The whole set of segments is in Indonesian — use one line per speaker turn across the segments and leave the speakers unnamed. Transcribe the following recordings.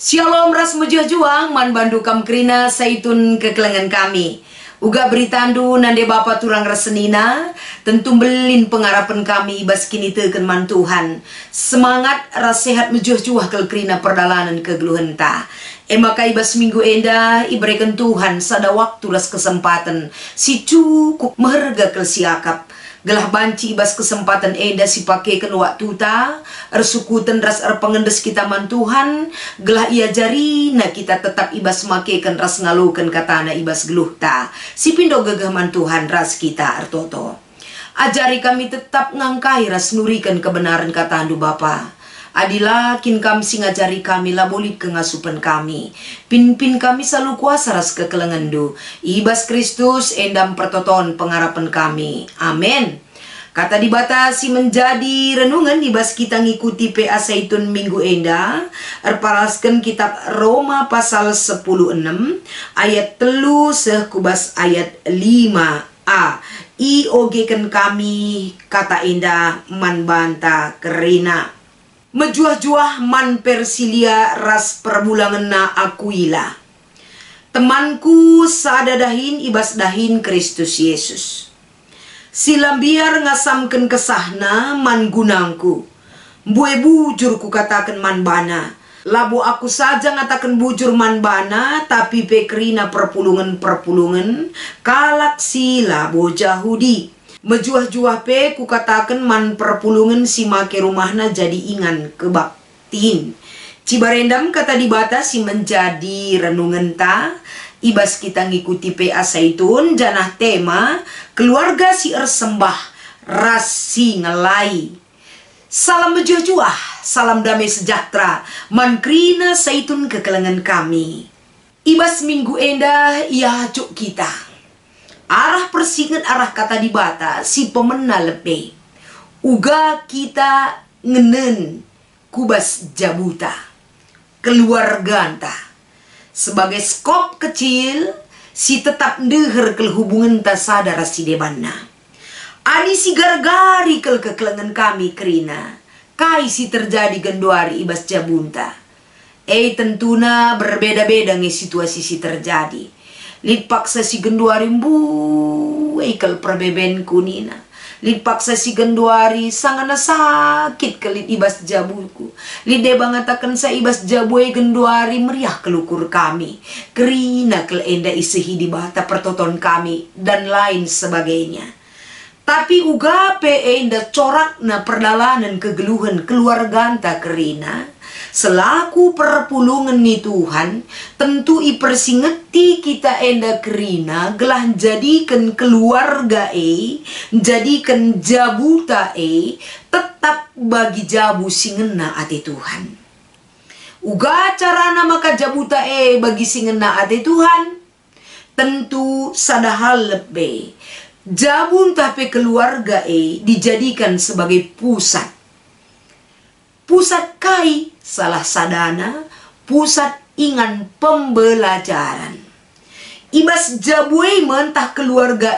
Shalom ras mujah-juang man bandu kam krina saitun kekelengan kami. Uga beritandu nande bapa turang rasenina tentu belin pengarapan kami ibas kini teken man Tuhan. Semangat ras sehat mujah-juah kel krina perdalanan kegeluhan ta. Maka ibas minggu enda iberikan Tuhan sada waktu ras kesempatan si cukup meherga kel siakap. Gelah banci ibas kesempatan enda si pakekan waktu ta ersukutan ras pengendes kita man Tuhan. Gelah ia jari na kita tetap ibas makekan ras ngalukan katana ibas geluh ta si pindo gegah man Tuhan ras kita ertoto. Ajari kami tetap ngangkai ras nurikan kebenaran katandu Bapa. Adilah kin kami singajari kami labolit kengasupan kami. Pin kami selalu kuasa ras kekelengandu. Ibas Kristus endam pertoton pengarapan kami. Amin. Kata dibatasi menjadi renungan ibas kita ngikuti PA Saitun minggu enda. Erparaskan kitab Roma pasal 10:6 ayat 3 sekubas ayat 5a. Iogekan kami kata enda man banta kerina. Mejuah-juah man persilia ras perbulangan na akuila. Temanku sadadahin ibas dahin Kristus Yesus. Silam biar ngasamken kesahna man gunangku. Bue bujur ku katakan man bana. Labu aku saja ngatakan bujur man bana. Tapi pekrina perpulungan kalak sila bojahudi. Mejuah-juah pe ku katakan man perpulungan si make rumahna jadi ingan kebaktin. Cibarendam kata dibatasi menjadi renungan ta. Ibas kita ngikuti PA Saitun janah tema keluarga si ersembah rasi ngelai. Salam mejuah-juah, salam damai sejahtera man krina Saitun kekelengan kami. Ibas minggu enda ia cuk kita. Arah persingan arah kata dibata si pemena lebih. Uga kita ngenen kubas jabuta. Keluarga anta. Sebagai skop kecil si tetap deher kel hubungan ta sadar si debana. Adi si gargari kel kekelengan kami krina. Kai si terjadi genduari ibas jabunta. Tentuna berbeda-beda nge situasi si terjadi. Lid paksa si genduari ikel perbeben kunina. Lid paksa si genduari sangana sakit kelit ibas jabuku. Lid deba ngatakan sa ibas jabue genduari meriah kelukur kami. Kerina kel enda isehi di bata pertoton kami dan lain sebagainya. Tapi uga pe enda corak na perdalanan kegeluhan keluarga anta kerina. Selaku perpulungan ni Tuhan, tentu ipersingeti kita enda kerina, gelah jadikan keluarga jadikan jabuta tetap bagi jabu singena ate Tuhan. Uga carana maka jabuta bagi singena ate Tuhan, tentu sadahal lebih. Jabun tapi keluarga dijadikan sebagai pusat. Pusat kai salah sadana, pusat ingan pembelajaran. Ibas jabue mentah keluarga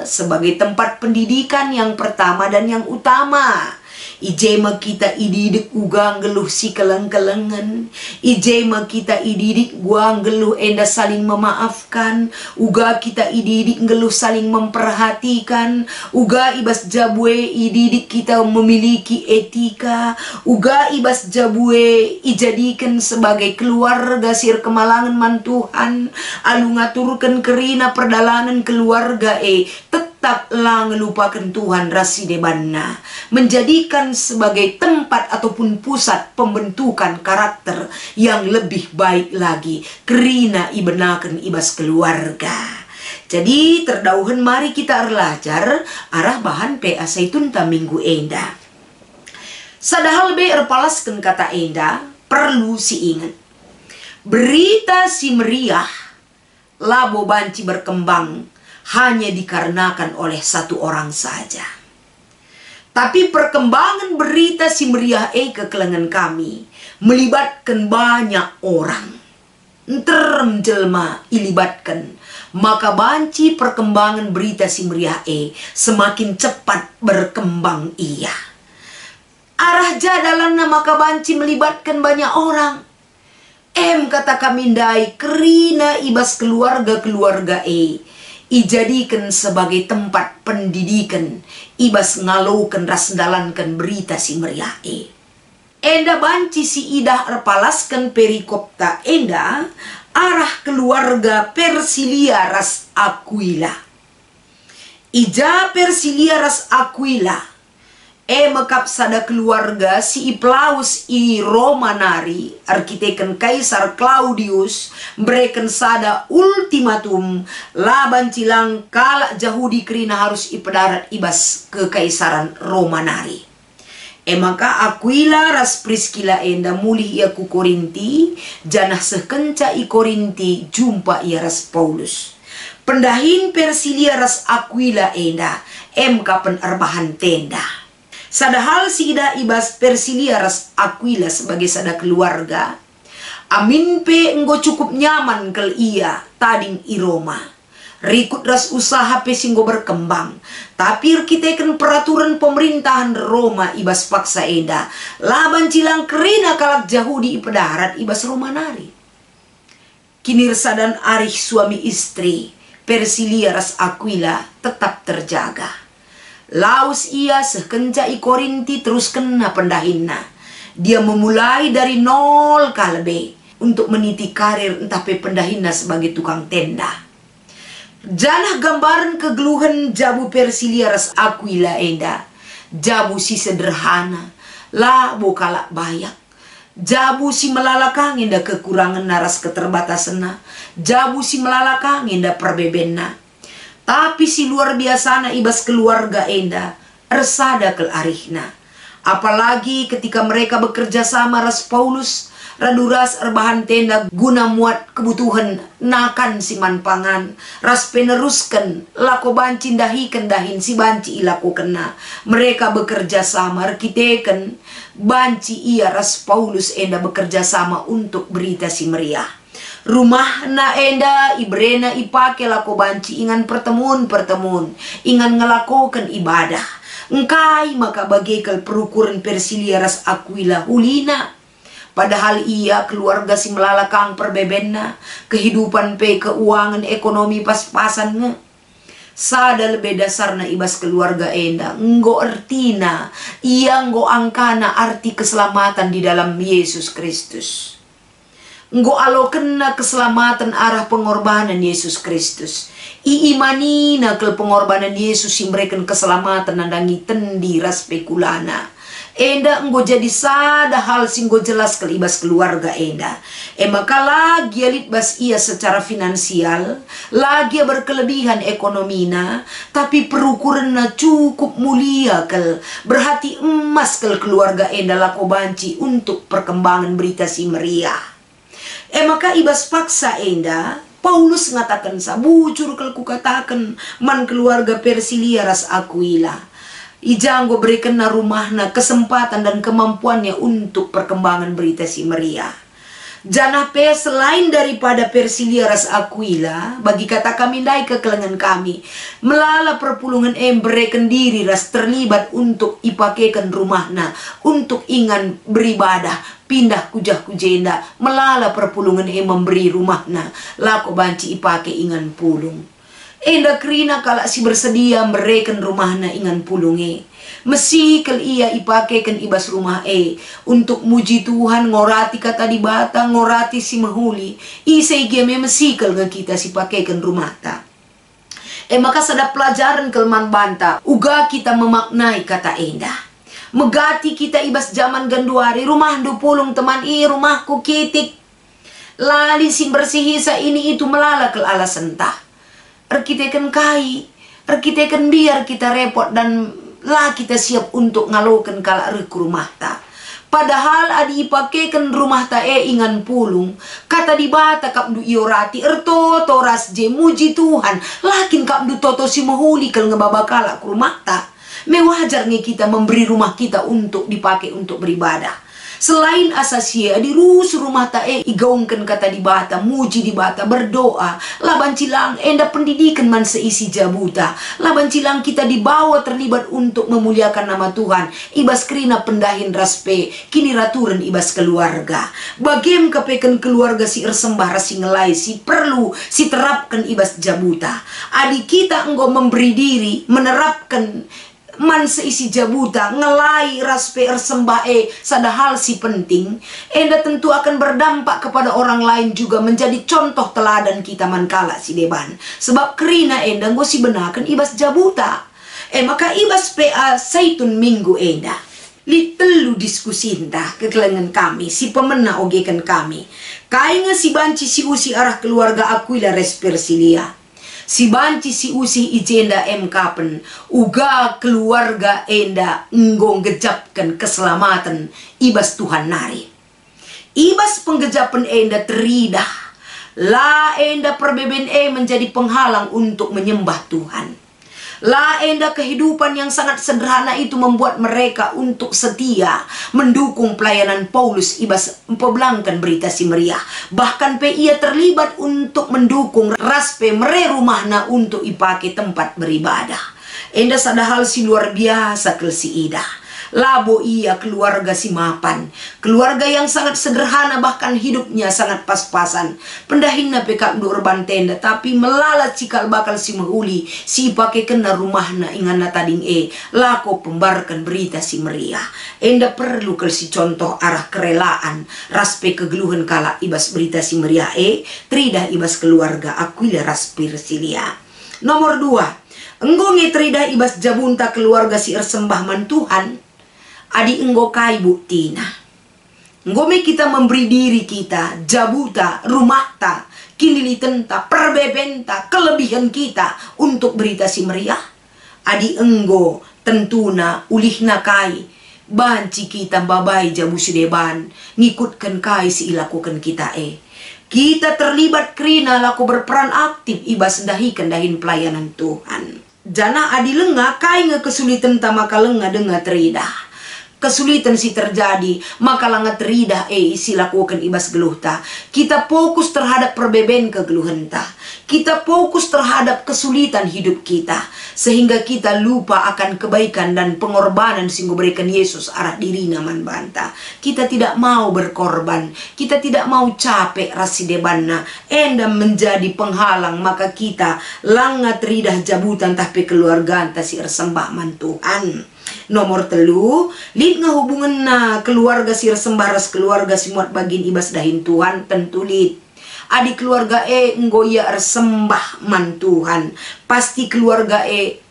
sebagai tempat pendidikan yang pertama dan yang utama. Ijema kita ididik uga ngeluh si keleng-kelengan. Ijema kita ididik gua ngeluh enda saling memaafkan. Uga kita ididik ngeluh saling memperhatikan. Uga ibas jabue ididik kita memiliki etika. Uga ibas jabue ijadikan sebagai keluarga sir kemalangan man Tuhan. Alu ngaturkan kerina perdalanan keluarga tetap lah ngelupakan Tuhan rasi debanna. Menjadikan sebagai tempat ataupun pusat pembentukan karakter yang lebih baik lagi. Kerina ibenakan ibas keluarga. Jadi terdauhan mari kita belajar arah bahan PA Saitun ta minggu enda. Sadahal be erpalaskan kata enda perlu si ingat. Berita si meriah labo banci berkembang hanya dikarenakan oleh satu orang saja. Tapi perkembangan berita si meriah kekelengan kami melibatkan banyak orang. Enterem jelma ilibatkan. Maka banci perkembangan berita si meriah semakin cepat berkembang ia. Arah jadalan maka banci melibatkan banyak orang. Kata kami dai kerina ibas keluarga-keluarga ijadikan sebagai tempat pendidikan ibas ngalukan rasdalankan berita si meriah enda banci si idah erpalaskan perikopta enda arah keluarga Persilia ras Aquila. Ija Persilia ras Aquila mekap sada keluarga si Iplaus i Romanari arkiteken Kaisar Claudius bereken sada ultimatum laban cilang kalak Yahudi kerina harus ipedarat ibas ke Kaisaran Romanari. Maka Aquila ras Priscilla enda mulih ia ku Korinti janah sekenca i Korinti jumpa ia ras Paulus. Pendahin Persilia ras Aquila enda kapen erbahan tenda. Sadahal si ida ibas Persilia ras Aquila sebagai sada keluarga. Amin pe enggo cukup nyaman kel ia tading i Roma. Rikut ras usaha pe singgo berkembang. Tapi arkiteken peraturan pemerintahan Roma ibas paksa enda. Laban cilang kerina kalak Yahudi ipedarat ibas Romanari. Kinirsadan arih suami istri Persilia ras Aquila tetap terjaga. Laus ia sekenca i Korinti terus kena pendahinna. Dia memulai dari nol kalbe untuk meniti karir entah pe pendahinna sebagai tukang tenda. Janah gambaran kegeluhan jabu Persilia ras Aquila enda. Jabu si sederhana, la bokalak bayak. Jabu si melalakang enda kekurangan naras keterbatasanna. Jabu si melalakang enda perbebenna. Tapi si luar biasa ibas keluarga enda ersada kel arihna. Apalagi ketika mereka bekerja sama ras Paulus raduras erbahan tenda guna muat kebutuhan nakan si manpangan ras peneruskan lako banci dahikan dahin si banci ilako kena. Mereka bekerja sama arkiteken banci ia ras Paulus enda bekerja sama untuk berita si meriah. Rumah na enda ibrena ipake lako banci ingan pertemuan ingan ngelakokan ibadah engkai maka bagaikan perukuran Persilia ras Aquila hulina. Padahal ia keluarga si melalakang perbebenna kehidupan pe keuangan ekonomi pas-pasan nge. Sada lebih dasarna ibas keluarga enda nggo artina ia nggo angkana arti keselamatan di dalam Yesus Kristus. Nggo alokenna keselamatan arah pengorbanan Yesus Kristus. Iimanina kel pengorbanan Yesus simbrekan keselamatan nandangi tendi ras pekulana. Enda nggo jadi sada hal singgo jelas kel ibas keluarga enda. Maka lagi alit bas ia secara finansial, lagi berkelebihan ekonomina, tapi perukuranna cukup mulia kel berhati emas kel keluarga enda lako banci untuk perkembangan berita si meriah. Maka ibas paksa enda Paulus ngatakan sabujur kel kukatakan man keluarga Persilia ras Aquila ijanggo berikan na rumahna kesempatan dan kemampuannya untuk perkembangan berita si meriah. Janah pe selain daripada Persilia ras Aquila bagi kata kami dai kekelengan kami melala perpulungan berikan diri ras terlibat untuk ipakekan rumahna untuk ingan beribadah pindah kujah kujenda melala perpulungan memberi rumahna lako banci ipake ingan pulung. Enda kerina kalak si bersedia mereken rumahna ingan pulunge. Mesi kel ia ipakekan ibas rumah untuk muji Tuhan ngorati kata di bata ngorati si mahuli. Isai game mesi kel kita si pakekan rumah ta. Maka sada pelajaran kelman banta uga kita memaknai kata enda. Megati kita ibas zaman ganduari rumah du pulung teman rumahku kitik. Lali sim bersih sa ini itu melala kel alasan tah. Arkiteken kai, arkiteken biar kita repot dan lah kita siap untuk ngalokan kalak rek rumah ta. Padahal adi ipakekan rumah ta ingan pulung, kata di bata kap du iorati erto toras je muji Tuhan, lakin kap du toto si mahuli kal ngebaba kalak rumah ta. Mewajar nge kita memberi rumah kita untuk dipakai untuk beribadah. Selain asasia di rumah ta igaungkan kata di bata, muji di bata, berdoa. Laban cilang enda pendidikan man seisi jabuta. Laban cilang kita dibawa terlibat untuk memuliakan nama Tuhan. Ibas krina pendahin raspe, kini raturan ibas keluarga. Bagem kepekan keluarga si ersembah rasi ngelai, si perlu, si terapkan ibas jabuta. Adik kita engkau memberi diri, menerapkan man seisi jabuta ngelai raspe ersembah sadahal si penting, enda tentu akan berdampak kepada orang lain juga, menjadi contoh teladan kita mankala si deban. Sebab kerina enda nggo si benakan ibas jabuta. Maka ibas PA Saitun minggu enda li telu diskusi entah kekelengan kami si pemena ogekan kami kainga si banci si usi arah keluarga Aquila Respersilia, si banci si usi ijenda kapen uga keluarga enda nggong gejapkan keselamatan ibas Tuhan nari. Ibas penggejapan enda teridah la enda perbeben menjadi penghalang untuk menyembah Tuhan. La enda kehidupan yang sangat sederhana itu membuat mereka untuk setia mendukung pelayanan Paulus ibas empobelangkan berita si meriah. Bahkan ia terlibat untuk mendukung raspe mere rumahna untuk ipake tempat beribadah. Enda sadahal si luar biasa kel si ida. Labo ia keluarga si mapan, keluarga yang sangat sederhana, bahkan hidupnya sangat pas-pasan. Pendahinna pekak urban tenda, tapi melalat cikal bakal si mahuli, si pake kena rumahna ingana tading lako pembarkan berita si meriah. Enda perlu kel si contoh arah kerelaan, raspe kegeluhan kala ibas berita si meriah tridah ibas keluarga Aquila Respersilia. Nomor 2, enggo tridah ibas jabunta keluarga si ersembah man Tuhan. Adi enggo kai buktina. Ngome kita memberi diri kita, jabuta, rumahta, kinilitenta, perbebenta, kelebihan kita untuk berita si meriah. Adi enggo tentuna ulihna kai, banci kita babai jabu deban, ngikutkan kai si ilakukan kita Kita terlibat krina laku berperan aktif ibas dahikan dahin pelayanan Tuhan. Jana adi lenga kai nge kesulitan tamaka lenga denga teridah. Kesulitan si terjadi, maka langat teridah isi lakukan ibas geluhta. Kita fokus terhadap perbeben kegeluhanta. Kita fokus terhadap kesulitan hidup kita, sehingga kita lupa akan kebaikan dan pengorbanan singgo berikan Yesus arah diri naman banta. Kita tidak mau berkorban, kita tidak mau capek rasi debanna, enda menjadi penghalang, maka kita langat teridah jabutan tapi keluarga anta si ersembah man Tuhan. Nomor 3, lid ngehubungan na keluarga si ersembah ras keluarga si muat bagin ibas dahin Tuhan tentu lid. Adik keluarga nggoya ersembah man Tuhan. Pasti keluarga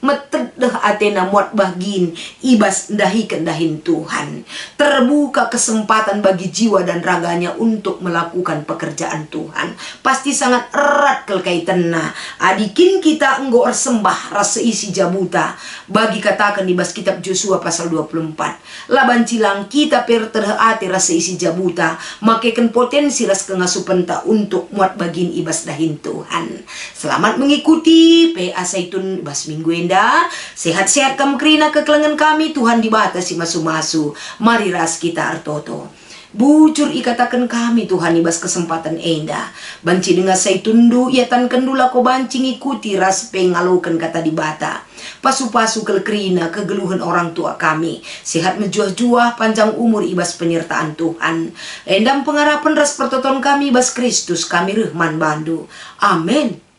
metedeh atena muat bagin ibas dahikan dahin Tuhan. Terbuka kesempatan bagi jiwa dan raganya untuk melakukan pekerjaan Tuhan. Pasti sangat erat kel kaitanna. Adikin kita enggo ersembah rasa isi jabuta. Bagi katakan ibas kitab Yosua pasal 24. Laban cilang kita terhati rasa isi jabuta. Makaikan potensi ras kengasupenta untuk muat bagin ibas dahin Tuhan. Selamat mengikuti PA Saitun ibas minggu enda. Sehat-sehat kamu kerina kekelengan kami. Tuhan dibatasi masu-masu. Mari ras kita artoto. Bujur ikatakan kami Tuhan ibas kesempatan enda. Banci dengan Saitundu iatan kendula ko banci ngikuti ras pengalukan kata dibata. Pasu-pasu kelkerina kegeluhan orang tua kami. Sehat menjuah-juah panjang umur ibas penyertaan Tuhan. Endam pengharapan ras pertoton kami ibas Kristus kami Rahman Bandu. Amin.